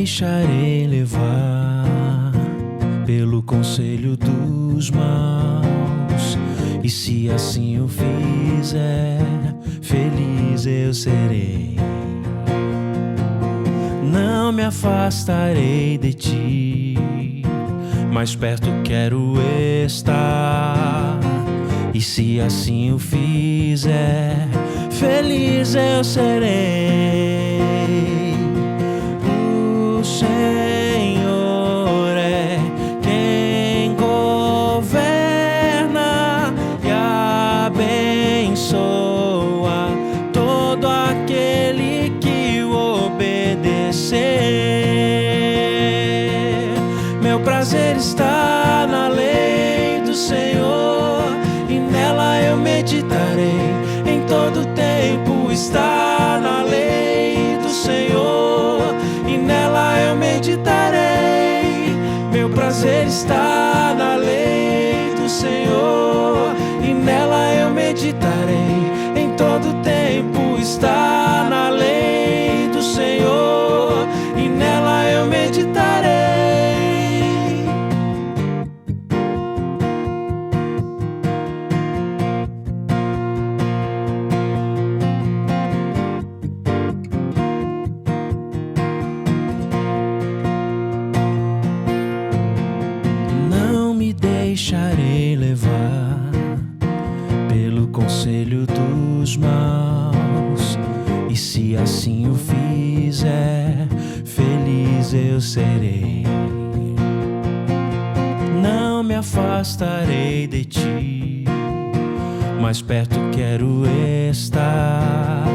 deixarei levar pelo conselho dos maus, e se assim eu fizer, feliz eu serei. Não me afastarei de ti, mais perto quero estar, e se assim eu fizer, feliz eu serei. O Senhor é quem governa e abençoa todo aquele que o obedecer. Meu prazer está na lei do Senhor, e nela eu meditarei em todo tempo. Está na lei do Senhor, e nela eu meditarei. Meu prazer está na lei do Senhor, e nela eu meditarei em todo tempo. Está na lei do Senhor, e nela eu meditarei. Deixarei levar pelo conselho dos maus, e se assim o fizer, feliz eu serei. Não me afastarei de ti, mais perto quero estar,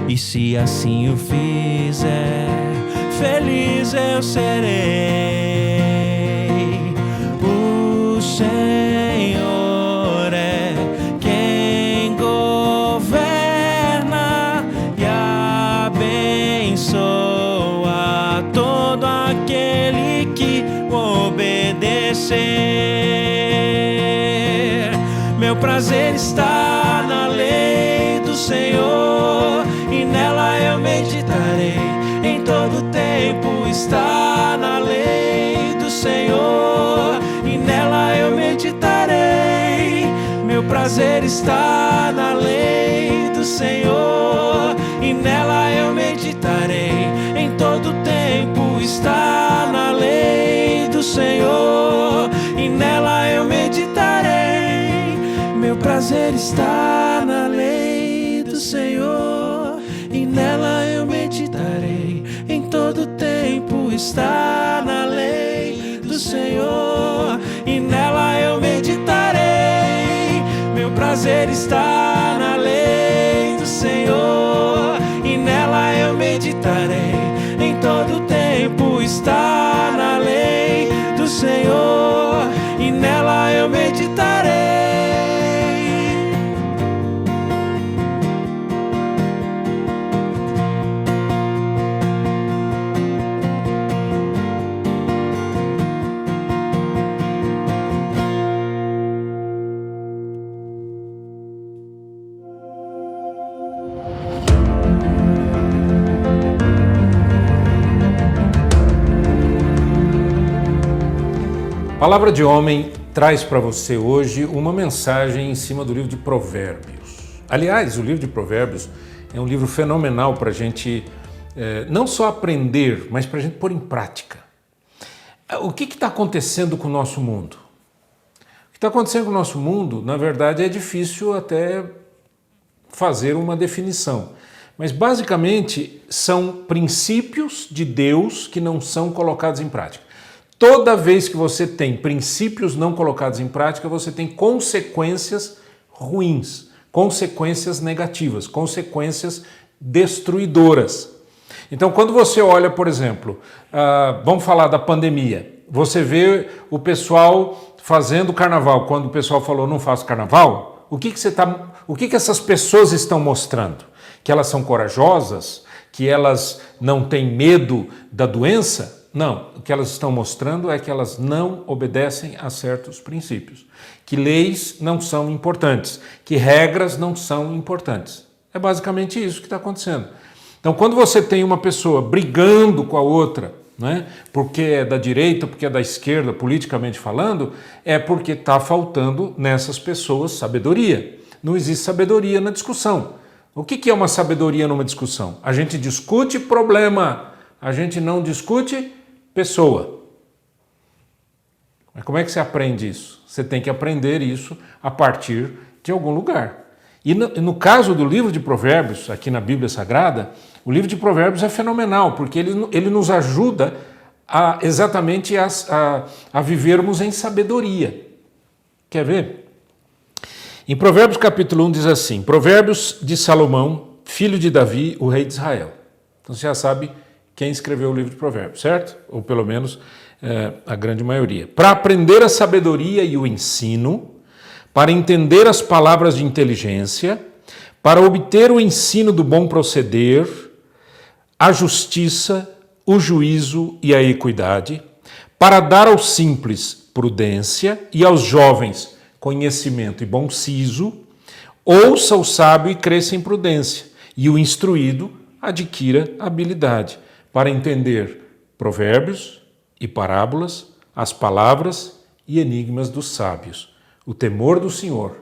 e se assim o fizer, feliz eu serei. O Senhor é quem governa e abençoa todo aquele que obedecer. Meu prazer está na lei do Senhor, e nela eu meditarei em todo tempo. Está na lei do Senhor, e nela eu meditarei. Meu prazer está na lei do Senhor, e nela eu meditarei em todo tempo. Está na lei do Senhor, e nela eu meditarei. Meu prazer está na lei do Senhor, e nela eu meditarei em todo tempo. Está na lei do Senhor, e nela eu meditarei. Meu prazer está na lei do Senhor, e nela eu meditarei em todo tempo. Está na lei do Senhor, e nela eu meditarei. Palavra de Homem traz para você hoje uma mensagem em cima do livro de Provérbios. Aliás, o livro de Provérbios é um livro fenomenal para a gente não só aprender, mas para a gente pôr em prática. O que está acontecendo com o nosso mundo? O que está acontecendo com o nosso mundo, na verdade, é difícil até fazer uma definição. Mas basicamente são princípios de Deus que não são colocados em prática. Toda vez que você tem princípios não colocados em prática, você tem consequências ruins, consequências negativas, consequências destruidoras. Então, quando você olha, por exemplo, vamos falar da pandemia, você vê o pessoal fazendo carnaval. Quando o pessoal falou não faço carnaval, o que essas pessoas estão mostrando? Que elas são corajosas? Que elas não têm medo da doença? Não, o que elas estão mostrando é que elas não obedecem a certos princípios, que leis não são importantes, que regras não são importantes. É basicamente isso que está acontecendo. Então, quando você tem uma pessoa brigando com a outra né? Porque é da direita, porque é da esquerda, politicamente falando, é porque está faltando nessas pessoas sabedoria. Não existe sabedoria na discussão. O que é uma sabedoria numa discussão? A gente discute problema, a gente não discute pessoa. Mas como é que você aprende isso? Você tem que aprender isso a partir de algum lugar. E no caso do livro de Provérbios, aqui na Bíblia Sagrada, o livro de Provérbios é fenomenal, porque ele nos ajuda exatamente a vivermos em sabedoria. Quer ver? Em Provérbios capítulo 1 diz assim, Provérbios de Salomão, filho de Davi, o rei de Israel. Então você já sabe quem escreveu o livro de Provérbios, certo? Ou pelo menos a grande maioria. Para aprender a sabedoria e o ensino, para entender as palavras de inteligência, para obter o ensino do bom proceder, a justiça, o juízo e a equidade, para dar aos simples prudência e aos jovens conhecimento e bom siso, ouça o sábio e cresça em prudência, e o instruído adquira habilidade, para entender provérbios e parábolas, as palavras e enigmas dos sábios. O temor do Senhor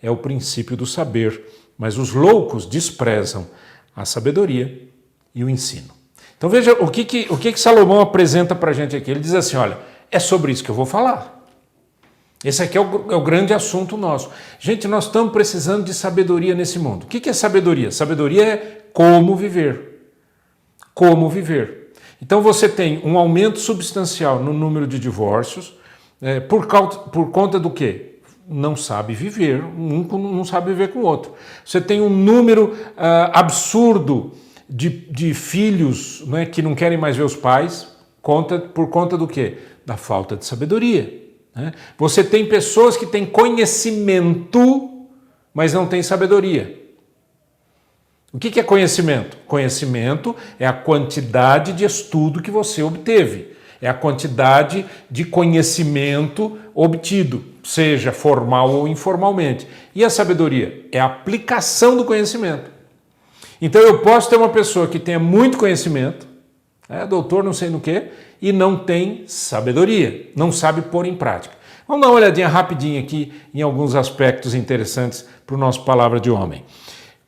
é o princípio do saber, mas os loucos desprezam a sabedoria e o ensino. Então veja o que Salomão apresenta para a gente aqui. Ele diz assim, olha, é sobre isso que eu vou falar. Esse aqui é o grande assunto nosso. Gente, nós estamos precisando de sabedoria nesse mundo. O que é sabedoria? Sabedoria é como viver. Como viver. Então você tem um aumento substancial no número de divórcios, por conta do quê? Não sabe viver, um não sabe viver com o outro. Você tem um número absurdo de filhos, né, que não querem mais ver os pais, por conta do quê? Da falta de sabedoria. Você tem pessoas que têm conhecimento, mas não têm sabedoria. O que é conhecimento? Conhecimento é a quantidade de estudo que você obteve, é a quantidade de conhecimento obtido, seja formal ou informalmente. E a sabedoria? É a aplicação do conhecimento. Então eu posso ter uma pessoa que tenha muito conhecimento, doutor não sei no que, e não tem sabedoria, não sabe pôr em prática. Vamos dar uma olhadinha rapidinho aqui em alguns aspectos interessantes para o nosso Palavra de Homem.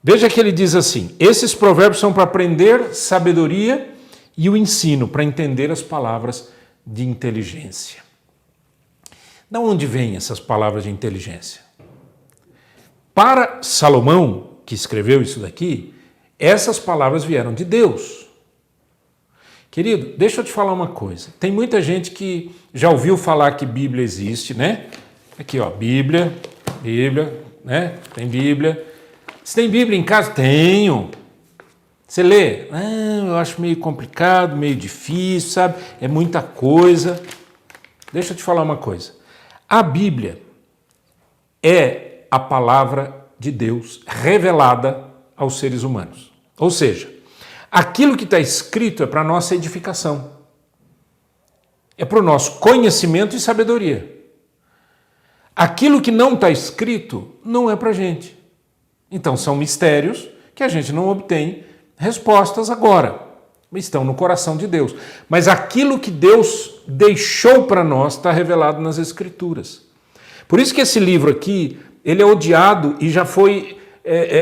Veja que ele diz assim, esses provérbios são para aprender sabedoria e o ensino, para entender as palavras de inteligência. De onde vêm essas palavras de inteligência? Para Salomão, que escreveu isso daqui, essas palavras vieram de Deus. Querido, deixa eu te falar uma coisa. Tem muita gente que já ouviu falar que Bíblia existe, né? Aqui, ó, Bíblia, né? Tem Bíblia. Você tem Bíblia em casa? Tenho. Você lê? Eu acho meio complicado, meio difícil, sabe? É muita coisa. Deixa eu te falar uma coisa. A Bíblia é a palavra de Deus revelada aos seres humanos. Ou seja, aquilo que está escrito é para a nossa edificação. É para o nosso conhecimento e sabedoria. Aquilo que não está escrito não é para a gente. Então são mistérios que a gente não obtém respostas agora. Estão no coração de Deus. Mas aquilo que Deus deixou para nós está revelado nas Escrituras. Por isso que esse livro aqui, ele é odiado e já foi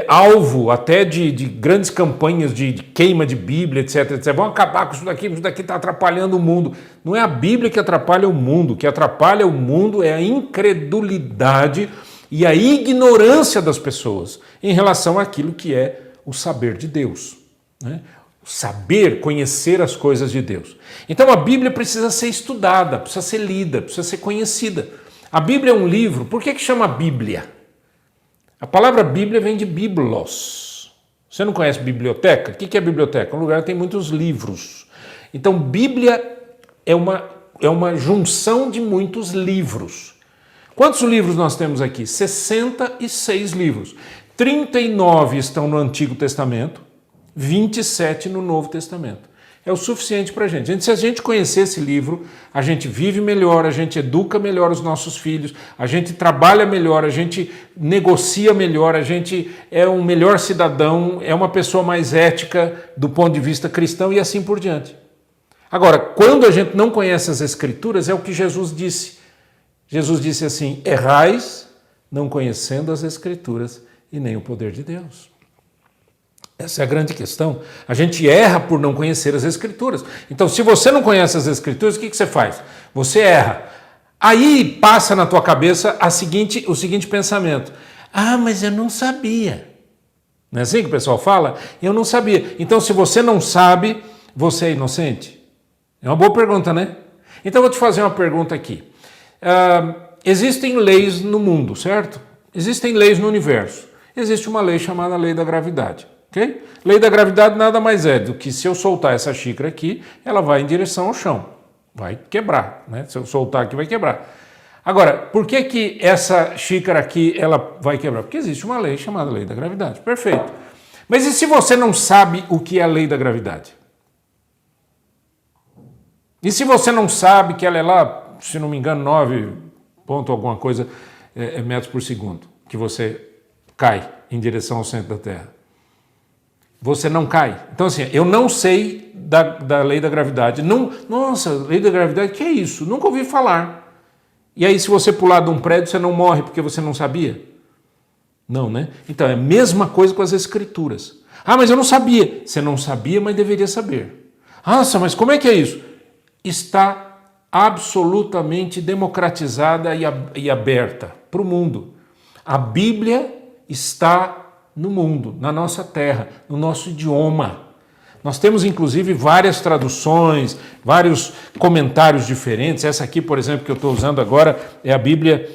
alvo até de grandes campanhas de queima de Bíblia, etc, etc. Vamos acabar com isso daqui está atrapalhando o mundo. Não é a Bíblia que atrapalha o mundo. O que atrapalha o mundo é a incredulidade e a ignorância das pessoas em relação àquilo que é o saber de Deus, né? Saber, conhecer as coisas de Deus. Então a Bíblia precisa ser estudada, precisa ser lida, precisa ser conhecida. A Bíblia é um livro. Por que chama Bíblia? A palavra Bíblia vem de biblos. Você não conhece biblioteca? O que é biblioteca? Um lugar que tem muitos livros. Então Bíblia é uma junção de muitos livros. Quantos livros nós temos aqui? 66 livros. 39 estão no Antigo Testamento, 27 no Novo Testamento. É o suficiente para a gente. Se a gente conhecer esse livro, a gente vive melhor, a gente educa melhor os nossos filhos, a gente trabalha melhor, a gente negocia melhor, a gente é um melhor cidadão, é uma pessoa mais ética do ponto de vista cristão e assim por diante. Agora, quando a gente não conhece as Escrituras, é o que Jesus disse. Jesus disse assim: errais não conhecendo as Escrituras e nem o poder de Deus. Essa é a grande questão. A gente erra por não conhecer as Escrituras. Então, se você não conhece as Escrituras, o que você faz? Você erra. Aí passa na tua cabeça o seguinte pensamento: ah, mas eu não sabia. Não é assim que o pessoal fala? Eu não sabia. Então, se você não sabe, você é inocente? É uma boa pergunta, né? Então, eu vou te fazer uma pergunta aqui. Existem leis no mundo, certo? Existem leis no universo. Existe uma lei chamada lei da gravidade. Okay? Lei da gravidade nada mais é do que se eu soltar essa xícara aqui, ela vai em direção ao chão. Vai quebrar, né? Se eu soltar aqui, vai quebrar. Agora, por que essa xícara aqui ela vai quebrar? Porque existe uma lei chamada lei da gravidade. Perfeito. Mas e se você não sabe o que é a lei da gravidade? E se você não sabe que ela é lá, se não me engano, 9 ponto alguma coisa metros por segundo, que você cai em direção ao centro da Terra? Você não cai. Então, assim, eu não sei da lei da gravidade. Não, nossa, lei da gravidade, que é isso? Nunca ouvi falar. E aí, se você pular de um prédio, você não morre porque você não sabia? Não, né? Então, é a mesma coisa com as Escrituras. Ah, mas eu não sabia. Você não sabia, mas deveria saber. Nossa, mas como é que é isso? Está absolutamente democratizada e aberta para o mundo. A Bíblia está no mundo, na nossa terra, no nosso idioma. Nós temos, inclusive, várias traduções, vários comentários diferentes. Essa aqui, por exemplo, que eu estou usando agora, é a Bíblia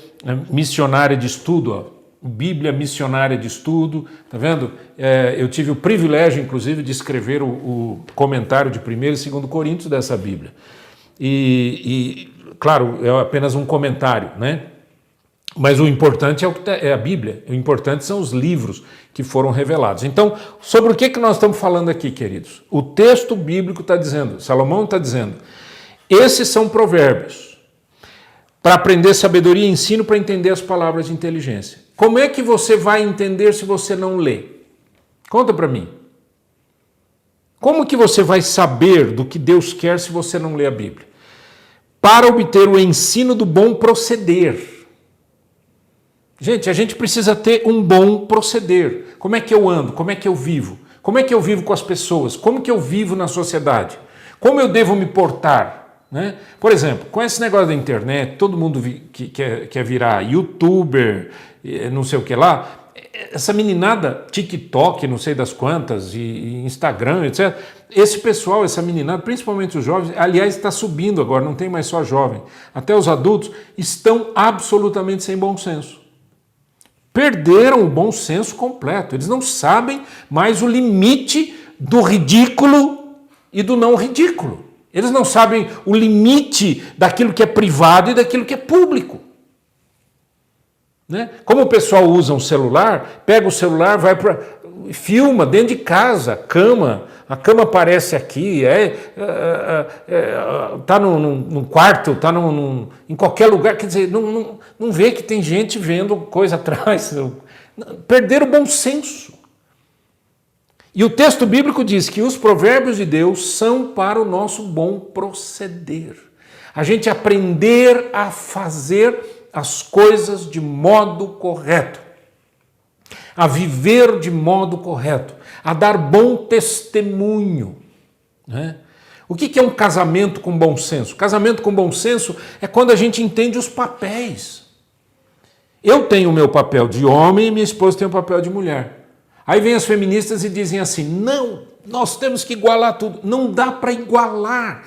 Missionária de Estudo. Ó. Bíblia Missionária de Estudo, tá vendo? Eu tive o privilégio, inclusive, de escrever o comentário de 1º e 2º Coríntios dessa Bíblia. E, claro, é apenas um comentário, né? Mas o importante é a Bíblia, o importante são os livros que foram revelados. Então, sobre o que nós estamos falando aqui, queridos? O texto bíblico está dizendo, Salomão está dizendo, esses são provérbios, para aprender sabedoria e ensino para entender as palavras de inteligência. Como é que você vai entender se você não lê? Conta para mim. Como que você vai saber do que Deus quer se você não lê a Bíblia? Para obter o ensino do bom proceder. Gente, a gente precisa ter um bom proceder. Como é que eu ando? Como é que eu vivo? Como é que eu vivo com as pessoas? Como que eu vivo na sociedade? Como eu devo me portar? Né? Por exemplo, com esse negócio da internet, todo mundo que quer virar youtuber, não sei o que lá, essa meninada TikTok, não sei das quantas, e Instagram, etc. Esse pessoal, essa meninada, principalmente os jovens, aliás, está subindo agora, não tem mais só jovem, até os adultos, estão absolutamente sem bom senso. Perderam o bom senso completo. Eles não sabem mais o limite do ridículo e do não ridículo. Eles não sabem o limite daquilo que é privado e daquilo que é público. Né? Como o pessoal usa um celular, pega o celular, vai para filma dentro de casa, a cama aparece aqui, está num quarto, está em qualquer lugar, quer dizer, não vê que tem gente vendo coisa atrás, perderam o bom senso. E o texto bíblico diz que os provérbios de Deus são para o nosso bom proceder. A gente aprender a fazer as coisas de modo correto, a viver de modo correto, a dar bom testemunho. Né? O que é um casamento com bom senso? Casamento com bom senso é quando a gente entende os papéis. Eu tenho o meu papel de homem e minha esposa tem o papel de mulher. Aí vem as feministas e dizem assim, não, nós temos que igualar tudo. Não dá para igualar.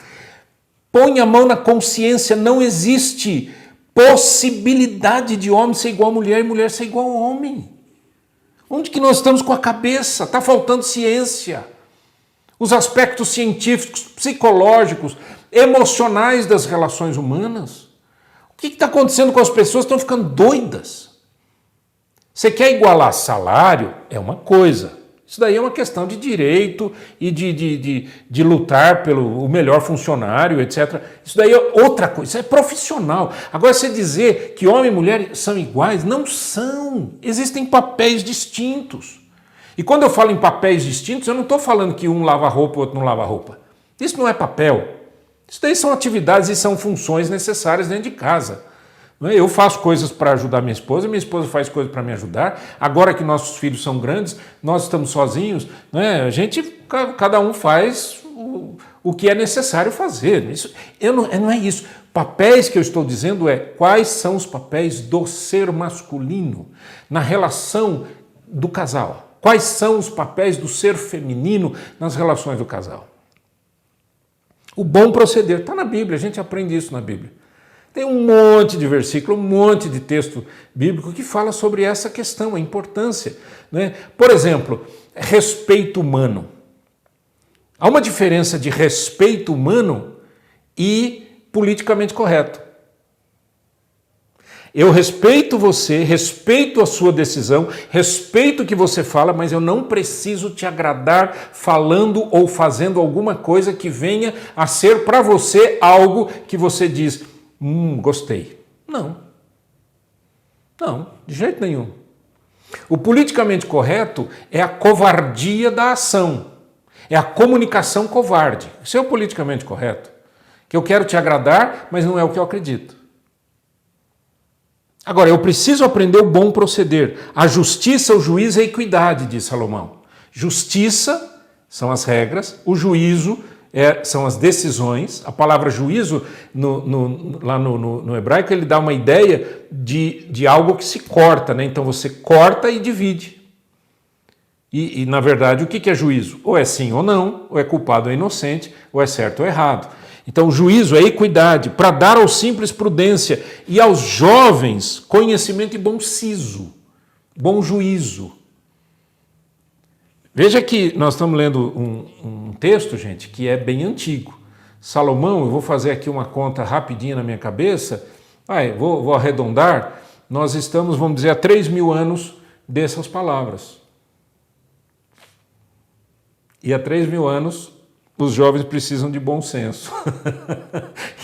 Põe a mão na consciência, não existe possibilidade de homem ser igual a mulher e mulher ser igual a homem. Onde que nós estamos com a cabeça? Está faltando ciência. Os aspectos científicos, psicológicos, emocionais das relações humanas. O que está acontecendo com as pessoas? Estão ficando doidas. Você quer igualar salário? É uma coisa. Isso daí é uma questão de direito e de lutar pelo melhor funcionário, etc. Isso daí é outra coisa, isso é profissional. Agora, você dizer que homem e mulher são iguais, não são. Existem papéis distintos. E quando eu falo em papéis distintos, eu não estou falando que um lava roupa e o outro não lava roupa. Isso não é papel. Isso daí são atividades e são funções necessárias dentro de casa. Eu faço coisas para ajudar minha esposa faz coisas para me ajudar. Agora que nossos filhos são grandes, nós estamos sozinhos, a gente, cada um faz o que é necessário fazer. Não é isso. Papéis que eu estou dizendo quais são os papéis do ser masculino na relação do casal. Quais são os papéis do ser feminino nas relações do casal. O bom proceder está na Bíblia, a gente aprende isso na Bíblia. Tem um monte de versículo, um monte de texto bíblico que fala sobre essa questão, a importância. Por exemplo, respeito humano. Há uma diferença de respeito humano e politicamente correto. Eu respeito você, respeito a sua decisão, respeito o que você fala, mas eu não preciso te agradar falando ou fazendo alguma coisa que venha a ser para você algo que você diz, gostei. Não, de jeito nenhum. O politicamente correto é a covardia da ação, é a comunicação covarde. Isso é o politicamente correto. Que eu quero te agradar, mas não é o que eu acredito. Agora, eu preciso aprender o bom proceder. A justiça, o juízo e a equidade, diz Salomão. Justiça são as regras, o juízo são as decisões. A palavra juízo, lá no hebraico, ele dá uma ideia de algo que se corta, Então você corta e divide. E na verdade, o que é juízo? Ou é sim ou não, ou é culpado ou inocente, ou é certo ou errado. Então, o juízo é equidade, para dar aos simples prudência e aos jovens conhecimento e bom siso, bom juízo. Veja que nós estamos lendo um texto, gente, que é bem antigo. Salomão, eu vou fazer aqui uma conta rapidinha na minha cabeça, vou arredondar, nós estamos, vamos dizer, há 3.000 anos dessas palavras. E há 3.000 anos os jovens precisam de bom senso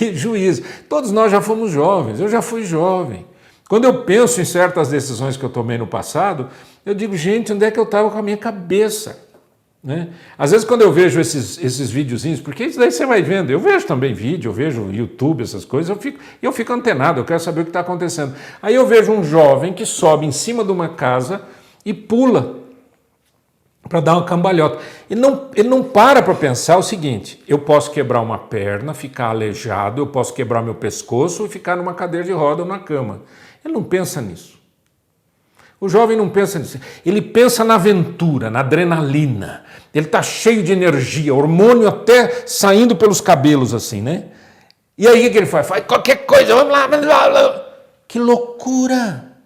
e juízo. Todos nós já fomos jovens, eu já fui jovem. Quando eu penso em certas decisões que eu tomei no passado, eu digo, gente, onde é que eu estava com a minha cabeça? Às vezes quando eu vejo esses videozinhos, porque isso daí você vai vendo, eu vejo também vídeo, eu vejo YouTube, essas coisas, eu fico antenado, eu quero saber o que está acontecendo. Aí eu vejo um jovem que sobe em cima de uma casa e pula para dar uma cambalhota. Ele não para pensar o seguinte, eu posso quebrar uma perna, ficar aleijado, eu posso quebrar meu pescoço e ficar numa cadeira de roda ou na cama. Ele não pensa nisso. O jovem não pensa nisso. Ele pensa na aventura, na adrenalina. Ele está cheio de energia, hormônio até saindo pelos cabelos assim, E aí o que ele faz? Faz qualquer coisa, vamos lá. Que loucura!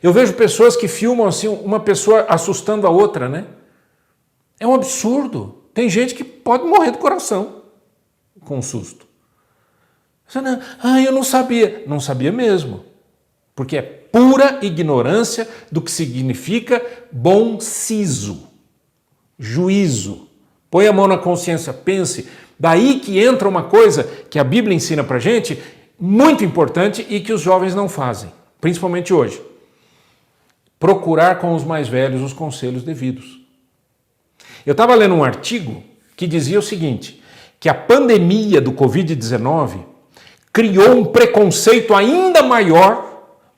Eu vejo pessoas que filmam assim, uma pessoa assustando a outra, É um absurdo. Tem gente que pode morrer do coração com um susto. Eu não sabia. Não sabia mesmo. Porque é pura ignorância do que significa bom siso, juízo. Põe a mão na consciência, pense. Daí que entra uma coisa que a Bíblia ensina pra gente, muito importante e que os jovens não fazem, principalmente hoje. Procurar com os mais velhos os conselhos devidos. Eu estava lendo um artigo que dizia o seguinte, que a pandemia do Covid-19 criou um preconceito ainda maior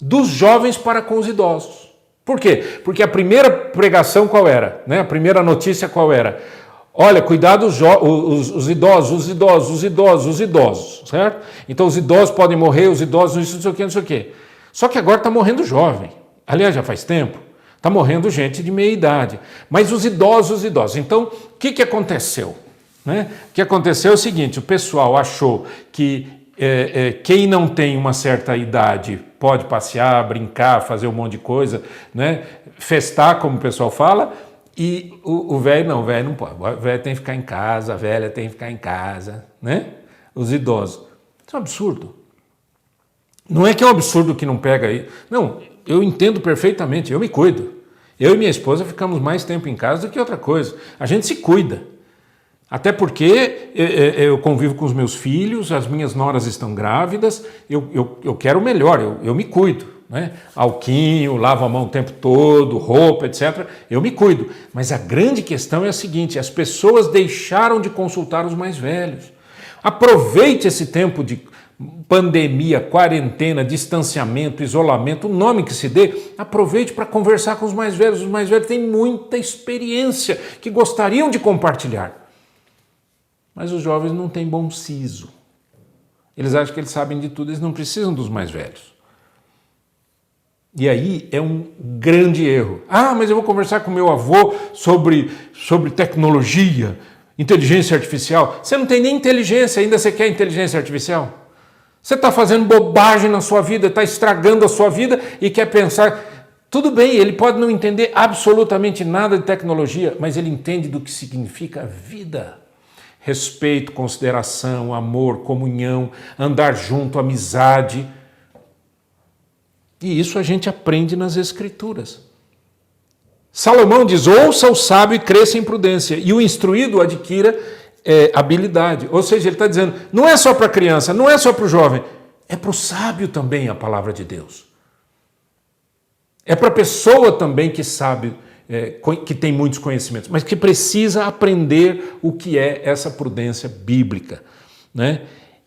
dos jovens para com os idosos. Por quê? Porque a primeira pregação qual era? A primeira notícia qual era? Olha, cuidado os idosos, certo? Então os idosos podem morrer, os idosos não sei o quê. Só que agora está morrendo jovem. Aliás, já faz tempo. Está morrendo gente de meia idade. Mas os idosos. Então, o que aconteceu? O que aconteceu é o seguinte, o pessoal achou que quem não tem uma certa idade pode passear, brincar, fazer um monte de coisa, festar, como o pessoal fala, e o velho não pode. O velho tem que ficar em casa, a velha tem que ficar em casa, Os idosos. Isso é um absurdo. Não é que é um absurdo que não pega aí. Não, eu entendo perfeitamente, eu me cuido. Eu e minha esposa ficamos mais tempo em casa do que outra coisa. A gente se cuida. Até porque eu convivo com os meus filhos, as minhas noras estão grávidas, eu quero o melhor, eu me cuido. Alquinho, lavo a mão o tempo todo, roupa, etc. Eu me cuido. Mas a grande questão é a seguinte, as pessoas deixaram de consultar os mais velhos. Aproveite esse tempo de pandemia, quarentena, distanciamento, isolamento, o nome que se dê, aproveite para conversar com os mais velhos. Os mais velhos têm muita experiência que gostariam de compartilhar. Mas os jovens não têm bom siso. Eles acham que eles sabem de tudo, eles não precisam dos mais velhos. E aí é um grande erro. Ah, mas eu vou conversar com meu avô sobre tecnologia, inteligência artificial. Você não tem nem inteligência, ainda você quer inteligência artificial? Você está fazendo bobagem na sua vida, está estragando a sua vida e quer pensar... Tudo bem, ele pode não entender absolutamente nada de tecnologia, mas ele entende do que significa vida. Respeito, consideração, amor, comunhão, andar junto, amizade. E isso a gente aprende nas Escrituras. Salomão diz, ouça o sábio e cresça em prudência, e o instruído adquira habilidade. Ou seja, ele está dizendo, não é só para a criança, não é só para o jovem, é para o sábio também a palavra de Deus. É para a pessoa também que sabe, que tem muitos conhecimentos, mas que precisa aprender o que é essa prudência bíblica, né?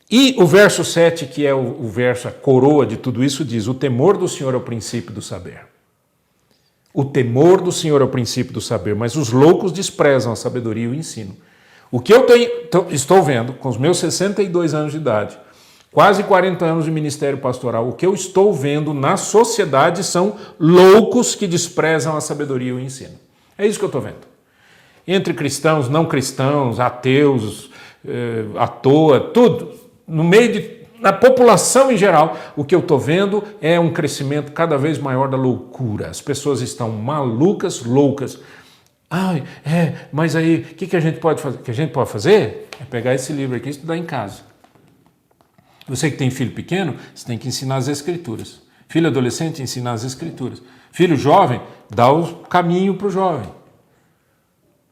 E o verso 7, que é o verso, a coroa de tudo isso, diz, o temor do Senhor é o princípio do saber. O temor do Senhor é o princípio do saber, mas os loucos desprezam a sabedoria e o ensino. O que eu estou vendo, com os meus 62 anos de idade, quase 40 anos de ministério pastoral, o que eu estou vendo na sociedade são loucos que desprezam a sabedoria e o ensino. É isso que eu estou vendo. Entre cristãos, não cristãos, ateus, à toa, tudo. No meio na população em geral, o que eu estou vendo é um crescimento cada vez maior da loucura. As pessoas estão malucas, loucas. Mas aí, o que a gente pode fazer? O que a gente pode fazer é pegar esse livro aqui e estudar em casa. Você que tem filho pequeno, você tem que ensinar as Escrituras. Filho adolescente, ensinar as Escrituras. Filho jovem, dá o caminho para o jovem.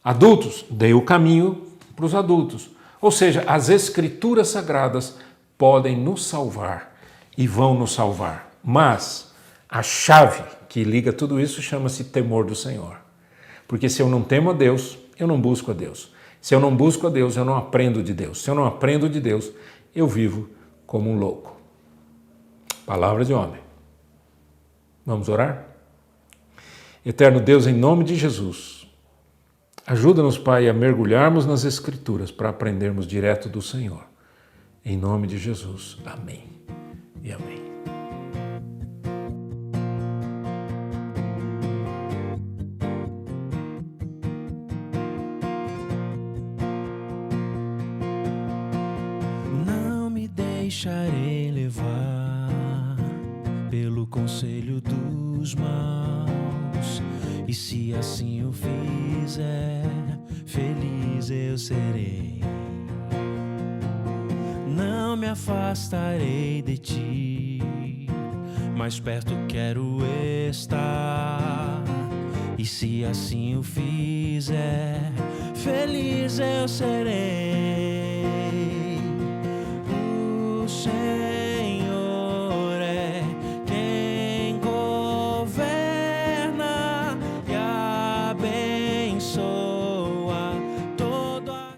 Adultos, dê o caminho para os adultos. Ou seja, as Escrituras Sagradas podem nos salvar e vão nos salvar. Mas a chave que liga tudo isso chama-se temor do Senhor. Porque se eu não temo a Deus, eu não busco a Deus. Se eu não busco a Deus, eu não aprendo de Deus. Se eu não aprendo de Deus, eu vivo como um louco. Palavra de homem. Vamos orar? Eterno Deus, em nome de Jesus, ajuda-nos, Pai, a mergulharmos nas Escrituras para aprendermos direto do Senhor. Em nome de Jesus. Amém e amém. Não me deixarei levar pelo conselho dos maus, e se assim eu fizer, feliz eu serei. Não me afastarei de ti, mais perto quero estar. E se assim eu fizer, feliz eu serei. O Senhor